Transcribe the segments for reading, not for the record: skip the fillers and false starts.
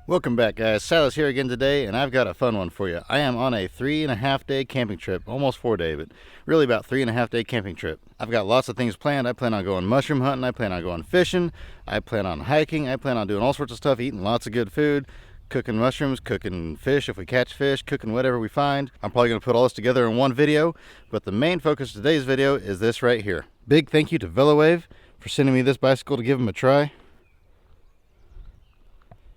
Welcome back, guys. Silas here again today, and I've got a fun one for you. I am on a 3.5 day camping trip, almost 4 day, but really about 3.5 day camping trip. I've got lots of things planned. I plan on going mushroom hunting, I plan on going fishing, I plan on hiking, I plan on doing all sorts of stuff, eating lots of good food, cooking mushrooms, cooking fish if we catch fish, cooking whatever we find. I'm probably going to put all this together in one video, but the main focus of today's video is this right here. Big thank you to VELOWAVE for sending me this bicycle to give them a try.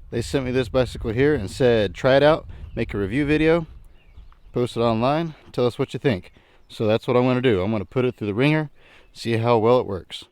They sent me this bicycle here and said, try it out, make a review video, post it online, tell us what you think. So that's what I'm going to do. I'm going to put it through the ringer, see how well it works.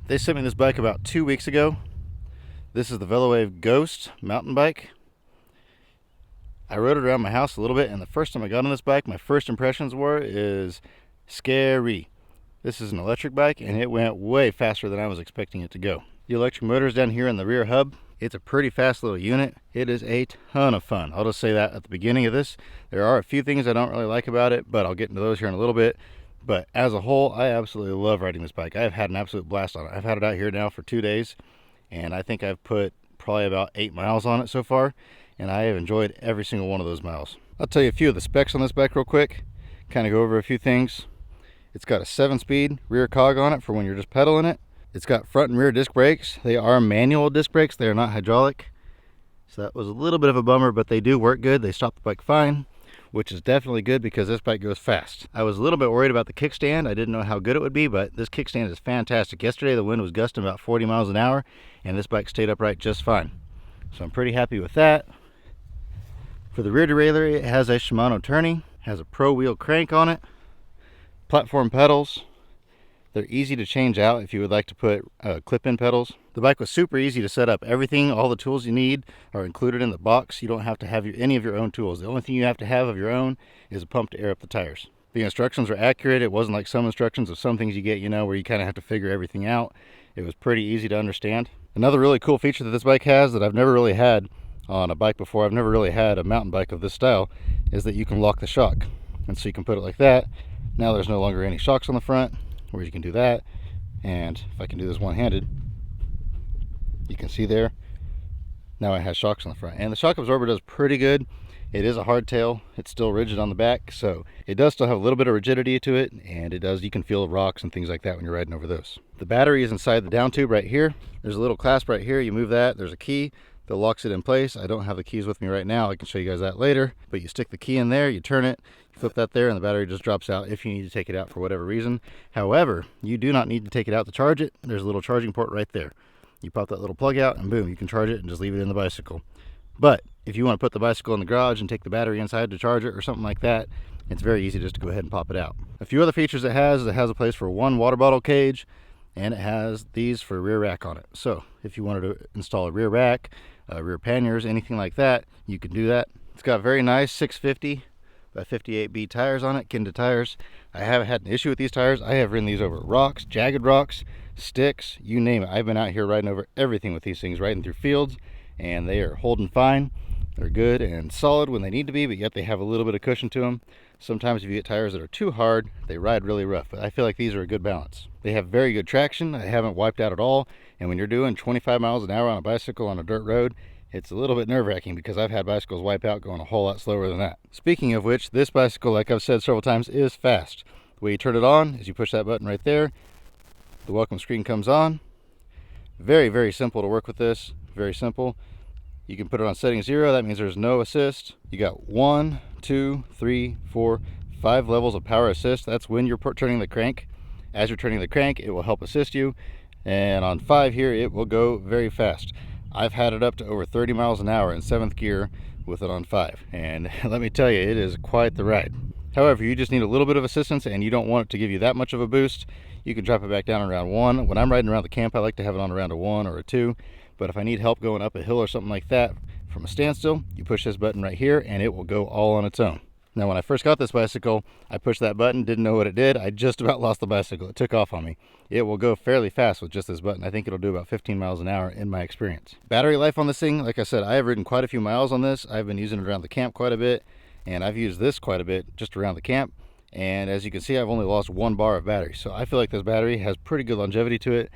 They sent me this bike about 2 weeks ago. This is the VELOWAVE Ghost mountain bike. I rode it around my house a little bit, and the first time I got on this bike, my first impressions is scary. This is an electric bike, and it went way faster than I was expecting it to go. The electric motor is down here in the rear hub. It's a pretty fast little unit. It is a ton of fun. I'll just say that at the beginning of this. There are a few things I don't really like about it, but I'll get into those here in a little bit. But as a whole, I absolutely love riding this bike. I've had an absolute blast on it. I've had it out here now for 2 days, and I think I've put probably about 8 miles on it so far, and I have enjoyed every single one of those miles. I'll tell you a few of the specs on this bike real quick, kind of go over a few things. It's got a 7-speed rear cog on it for when you're just pedaling it. It's got front and rear disc brakes. They are manual disc brakes. They are not hydraulic. So that was a little bit of a bummer, but they do work good. They stop the bike fine, which is definitely good because this bike goes fast. I was a little bit worried about the kickstand. I didn't know how good it would be, but this kickstand is fantastic. Yesterday the wind was gusting about 40 miles an hour, and this bike stayed upright just fine. So I'm pretty happy with that. For the rear derailleur, it has a Shimano tourney, has a pro wheel crank on it, platform pedals. They're easy to change out if you would like to put clip-in pedals. The bike was super easy to set up. Everything, all the tools you need are included in the box. You don't have to have any of your own tools. The only thing you have to have of your own is a pump to air up the tires. The instructions are accurate. It wasn't like some instructions of some things you get, where you kind of have to figure everything out. It was pretty easy to understand. Another really cool feature that this bike has that I've never really had on a bike before, I've never really had a mountain bike of this style, is that you can lock the shock. And so you can put it like that. Now there's no longer any shocks on the front, where you can do that. And if I can do this one-handed, you can see there. Now it has shocks on the front, and the shock absorber does pretty good. It is a hardtail. It's still rigid on the back, so it does still have a little bit of rigidity to it, and you can feel rocks and things like that when you're riding over those. The battery is inside the down tube right here. There's a little clasp right here. You move that, there's a key that locks it in place. I don't have the keys with me right now. I can show you guys that later, but you stick the key in there, you turn it, you flip that there, and the battery just drops out if you need to take it out for whatever reason. However, you do not need to take it out to charge it. There's a little charging port right there. You pop that little plug out and boom, you can charge it and just leave it in the bicycle. But if you want to put the bicycle in the garage and take the battery inside to charge it or something like that, it's very easy just to go ahead and pop it out. A few other features it has a place for one water bottle cage, and it has these for rear rack on it. So if you wanted to install a rear rack, rear panniers, anything like that, you can do that. It's got very nice 650 by 58B tires on it, Kenda tires. I haven't had an issue with these tires. I have ridden these over rocks, jagged rocks, sticks, you name it. I've been out here riding over everything with these things, riding through fields, and they are holding fine. They're good and solid when they need to be, but yet they have a little bit of cushion to them. Sometimes if you get tires that are too hard, they ride really rough, but I feel like these are a good balance. They have very good traction. I haven't wiped out at all, and when you're doing 25 miles an hour on a bicycle on a dirt road, it's a little bit nerve-wracking because I've had bicycles wipe out going a whole lot slower than that. Speaking of which, this bicycle, like I've said several times, is fast. The way you turn it on is you push that button right there. The welcome screen comes on. Very, very simple to work with this. Very simple. You can put it on setting 0. That means there's no assist. You got 1, 2, 3, 4, 5 levels of power assist. That's when you're turning the crank. As you're turning the crank, it will help assist you. And on 5 here, it will go very fast. I've had it up to over 30 miles an hour in 7th gear with it on 5. And let me tell you, it is quite the ride. However, you just need a little bit of assistance and you don't want it to give you that much of a boost. You can drop it back down around 1. When I'm riding around the camp, I like to have it on around a 1 or a 2. But if I need help going up a hill or something like that from a standstill, you push this button right here and it will go all on its own. Now, when I first got this bicycle, I pushed that button, didn't know what it did. I just about lost the bicycle. It took off on me. It will go fairly fast with just this button. I think it'll do about 15 miles an hour in my experience. Battery life on this thing, like I said, I have ridden quite a few miles on this. I've been using it around the camp quite a bit, and I've used this quite a bit just around the camp. And as you can see, I've only lost 1 bar of battery. So I feel like this battery has pretty good longevity to it.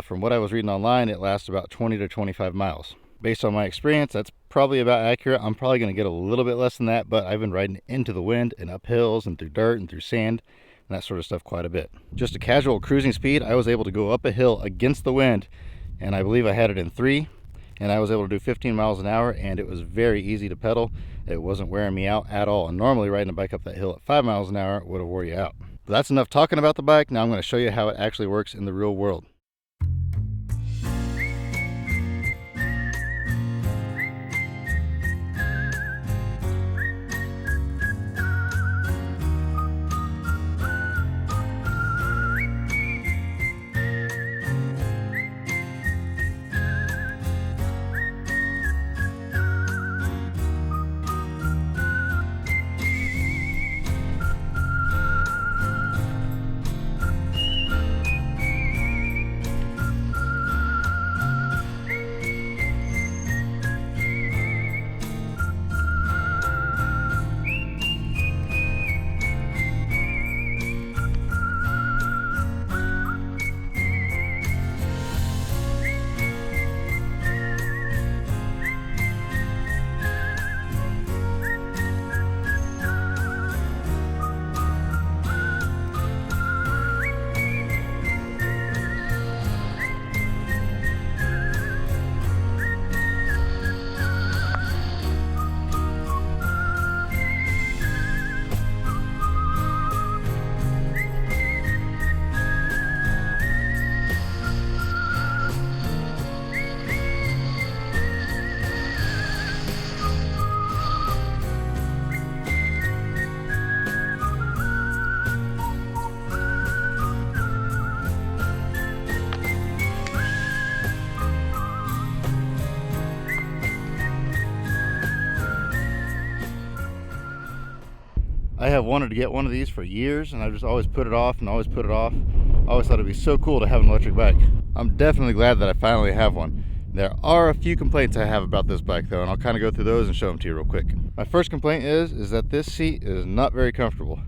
From what I was reading online, it lasts about 20 to 25 miles. Based on my experience, that's probably about accurate. I'm probably going to get a little bit less than that, but I've been riding into the wind and up hills and through dirt and through sand and that sort of stuff quite a bit. Just a casual cruising speed, I was able to go up a hill against the wind, and I believe I had it in 3, and I was able to do 15 miles an hour, and it was very easy to pedal. It wasn't wearing me out at all, and normally riding a bike up that hill at 5 miles an hour would have wore you out. But that's enough talking about the bike. Now I'm going to show you how it actually works in the real world. I have wanted to get one of these for years, and I've just always put it off and always put it off. I always thought it'd be so cool to have an electric bike. I'm definitely glad that I finally have one. There are a few complaints I have about this bike though, and I'll kind of go through those and show them to you real quick. My first complaint is that this seat is not very comfortable.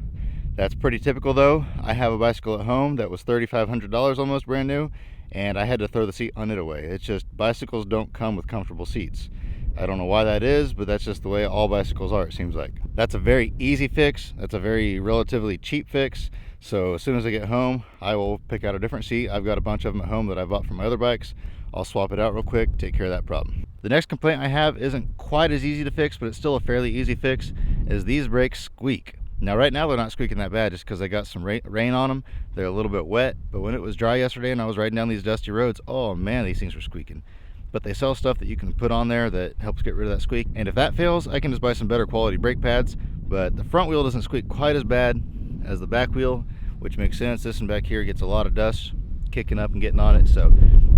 That's pretty typical though. I have a bicycle at home that was $3,500 almost brand new, and I had to throw the seat on it away. It's just bicycles don't come with comfortable seats. I don't know why that is, but that's just the way all bicycles are, it seems like. That's a very easy fix. That's a very relatively cheap fix. So as soon as I get home, I will pick out a different seat. I've got a bunch of them at home that I bought from my other bikes. I'll swap it out real quick, take care of that problem. The next complaint I have isn't quite as easy to fix, but it's still a fairly easy fix, is these brakes squeak. Now right now they're not squeaking that bad just because I got some rain on them. They're a little bit wet, but when it was dry yesterday and I was riding down these dusty roads, oh man, these things were squeaking. But they sell stuff that you can put on there that helps get rid of that squeak. And if that fails, I can just buy some better quality brake pads. But the front wheel doesn't squeak quite as bad as the back wheel, which makes sense. This one back here gets a lot of dust kicking up and getting on it. So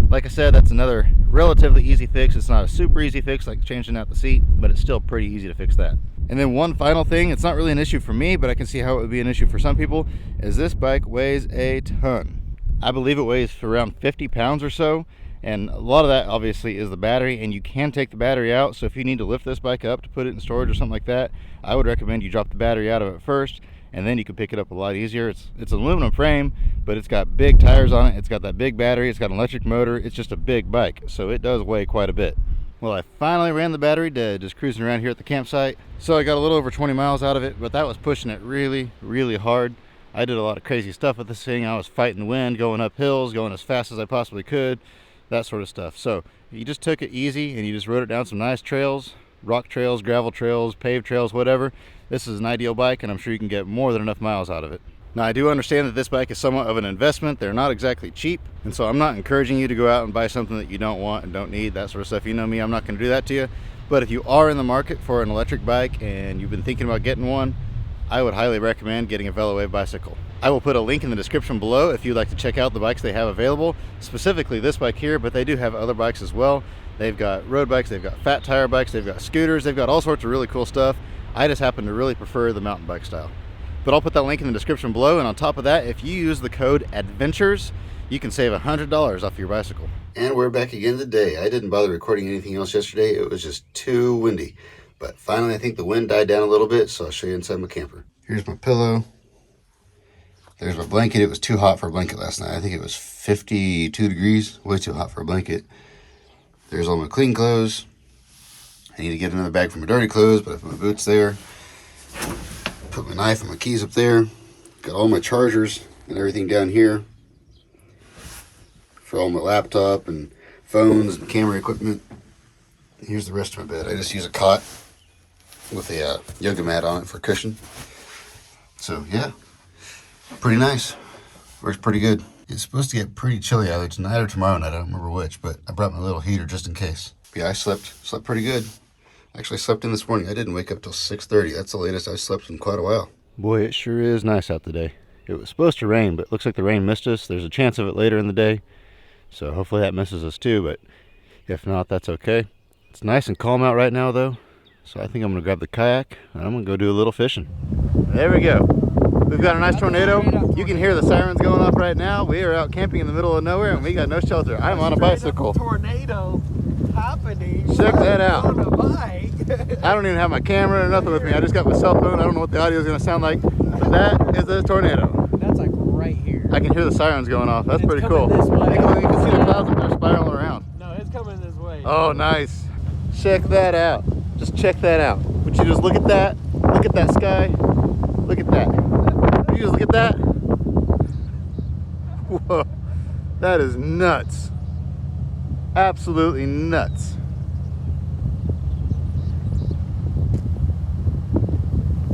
like I said, that's another relatively easy fix. It's not a super easy fix like changing out the seat, but it's still pretty easy to fix that. And then one final thing, it's not really an issue for me, but I can see how it would be an issue for some people, is this bike weighs a ton. I believe it weighs around 50 pounds or so. And a lot of that obviously is the battery, and you can take the battery out. So if you need to lift this bike up to put it in storage or something like that, I would recommend you drop the battery out of it first, and then you can pick it up a lot easier. It's an aluminum frame, but it's got big tires on it. It's got that big battery. It's got an electric motor. It's just a big bike, so it does weigh quite a bit. Well, I finally ran the battery dead just cruising around here at the campsite. So I got a little over 20 miles out of it, but that was pushing it really, really hard. I did a lot of crazy stuff with this thing. I was fighting the wind, going up hills, going as fast as I possibly could, that sort of stuff. So you just took it easy and you just rode it down some nice trails, rock trails, gravel trails, paved trails, whatever. This is an ideal bike, and I'm sure you can get more than enough miles out of it. Now I do understand that this bike is somewhat of an investment. They're not exactly cheap, and so I'm not encouraging you to go out and buy something that you don't want and don't need, that sort of stuff. You know me, I'm not going to do that to you. But if you are in the market for an electric bike and you've been thinking about getting one, I would highly recommend getting a VELOWAVE bicycle. I will put a link in the description below if you'd like to check out the bikes they have available, specifically this bike here, but they do have other bikes as well. They've got road bikes, they've got fat tire bikes, they've got scooters, they've got all sorts of really cool stuff. I just happen to really prefer the mountain bike style. But I'll put that link in the description below, and on top of that, if you use the code ADVENTURES, you can save $100 off your bicycle. And we're back again today. I didn't bother recording anything else yesterday. It was just too windy. But finally, I think the wind died down a little bit, so I'll show you inside my camper. Here's my pillow. There's my blanket. It was too hot for a blanket last night. I think it was 52 degrees, way too hot for a blanket. There's all my clean clothes. I need to get another bag for my dirty clothes, but I put my boots there. Put my knife and my keys up there. Got all my chargers and everything down here for all my laptop and phones and camera equipment. Here's the rest of my bed. I just use a cot with a yoga mat on it for cushion. So yeah, pretty nice. Works pretty good. It's supposed to get pretty chilly either tonight or tomorrow night. I don't remember which, but I brought my little heater just in case. Yeah, I slept pretty good. Actually, I slept in this morning. I didn't wake up till 6:30. That's the latest I slept in quite a while. Boy, it sure is nice out today. It was supposed to rain, but it looks like the rain missed us. There's a chance of it later in the day, so hopefully that misses us too, but if not, that's okay. It's nice and calm out right now, though, so I think I'm going to grab the kayak, and I'm going to go do a little fishing. There we go. We've got a nice tornado. You can hear the sirens going off right now. We are out camping in the middle of nowhere, and we got no shelter. I'm on a bicycle. Tornado happening. Check that out. On a bike. I don't even have my camera or nothing with me. I just got my cell phone. I don't know what the audio is going to sound like. But that is a tornado. That's like right here. I can hear the sirens going off. That's pretty cool. This way. You can see the clouds up there spiraling around. No, it's coming this way. Oh, nice. Check that out. Just check that out. Would you just look at that? Look at that sky. Look at that. Would you just look at that? Whoa. That is nuts. Absolutely nuts.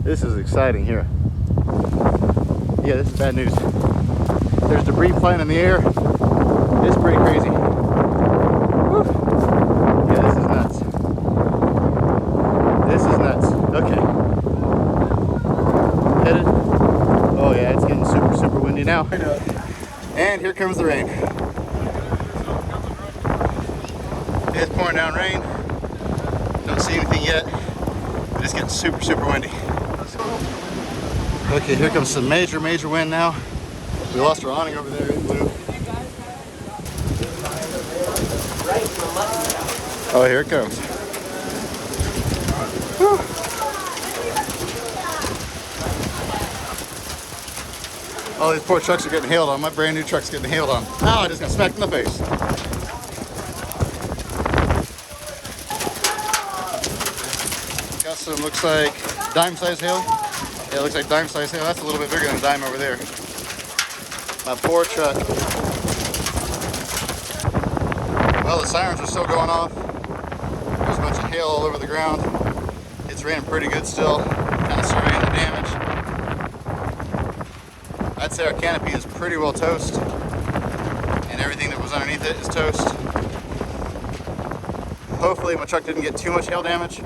This is exciting here. Yeah, this is bad news. There's debris flying in the air. It's pretty crazy. Whew. Yeah, this is nuts. This is nuts. Okay. Headed. Oh yeah, it's getting super, super windy now. And here comes the rain. It's pouring down rain. Don't see anything yet. But it's getting super, super windy. Okay, here comes some major, major wind now. We lost our awning over there. It blew. Oh, here it comes. Whew. All these poor trucks are getting hailed on. My brand new truck's getting hailed on. Ow, I just got smacked in the face. rest of them looks like dime-sized hail. Yeah, it looks like dime-sized hail. That's a little bit bigger than a dime over there. My poor truck. Well, the sirens are still going off. There's a bunch of hail all over the ground. It's raining pretty good still. Kind of surveying the damage. I'd say our canopy is pretty well toast. And everything that was underneath it is toast. Hopefully my truck didn't get too much hail damage.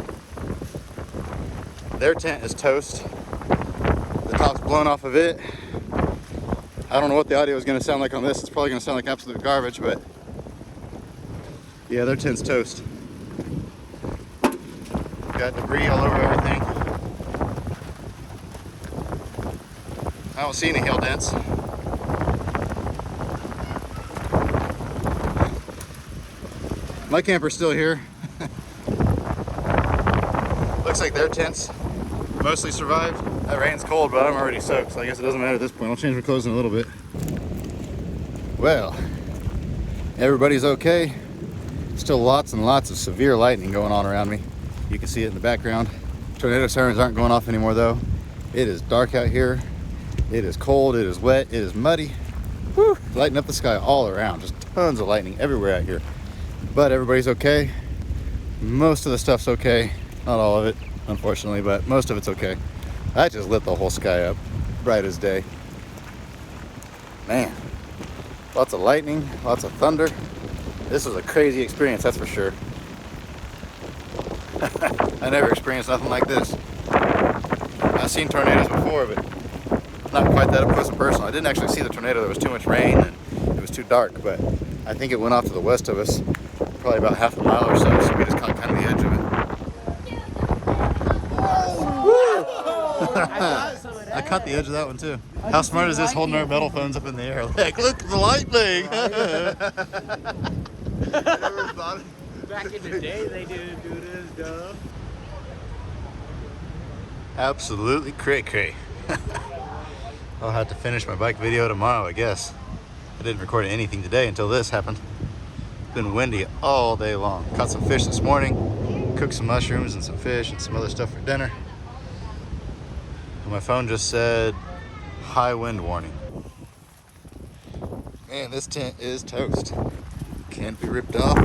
Their tent is toast. The top's blown off of it. I don't know what the audio is going to sound like on this. It's probably going to sound like absolute garbage, but yeah, their tent's toast. Got debris all over everything. I don't see any hail dents. My camper's still here. Looks like their tents mostly survived. That rain's cold, but I'm already soaked, so I guess it doesn't matter at this point. I'll change my clothes in a little bit. Well, everybody's okay. Still lots and lots of severe lightning going on around me. You can see it in the background. Tornado sirens aren't going off anymore though. It is dark out here. It is cold, it is wet, it is muddy. Woo! Lighting up the sky all around. Just tons of lightning everywhere out here. But everybody's okay. Most of the stuff's okay. Not all of it, unfortunately, but most of it's okay. I just lit the whole sky up, bright as day. Man, lots of lightning, lots of thunder. This was a crazy experience, that's for sure. I never experienced nothing like this. I've seen tornadoes before, but not quite that up close and personal. I didn't actually see the tornado. There was too much rain and it was too dark, but I think it went off to the west of us, probably about half a mile or so, so we just caught kind of the edge of it. I caught the edge of that one too. How smart is this holding our metal phones up in the air? Like, look at the lightning! Back in the day, they didn't do this, duh. Absolutely cray-cray. I'll have to finish my bike video tomorrow, I guess. I didn't record anything today until this happened. It's been windy all day long. Caught some fish this morning, cooked some mushrooms and some fish and some other stuff for dinner. And my phone just said, high wind warning. Man, this tent is toast. Can't be ripped off.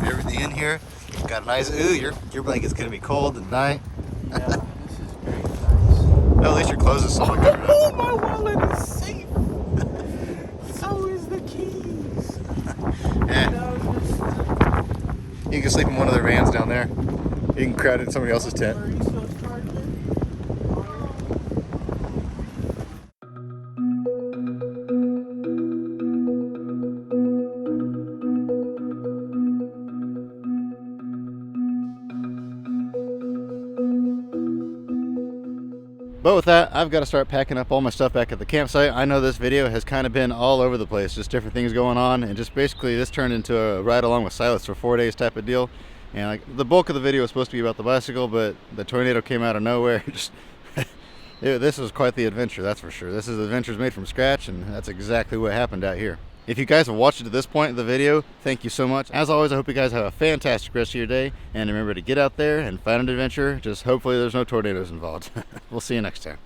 Everything in here. Got a nice, ooh, your blanket's gonna be cold tonight. Yeah, this is very nice. Well, at least your clothes are solid covered Oh, up. my wallet is safe. So is the keys. Yeah. You can sleep in one of their vans down there. You can crowd in somebody else's tent. But with that, I've got to start packing up all my stuff back at the campsite. I know this video has kind of been all over the place, just different things going on, and just basically this turned into a ride along with Silas for 4 days type of deal. And like the bulk of the video was supposed to be about the bicycle, but the tornado came out of nowhere. Just this was quite the adventure, that's for sure. This is adventures made from scratch, and that's exactly what happened out here. If you guys have watched it to this point in the video, thank you so much. As always, I hope you guys have a fantastic rest of your day, and remember to get out there and find an adventure. Just hopefully there's no tornadoes involved. We'll see you next time.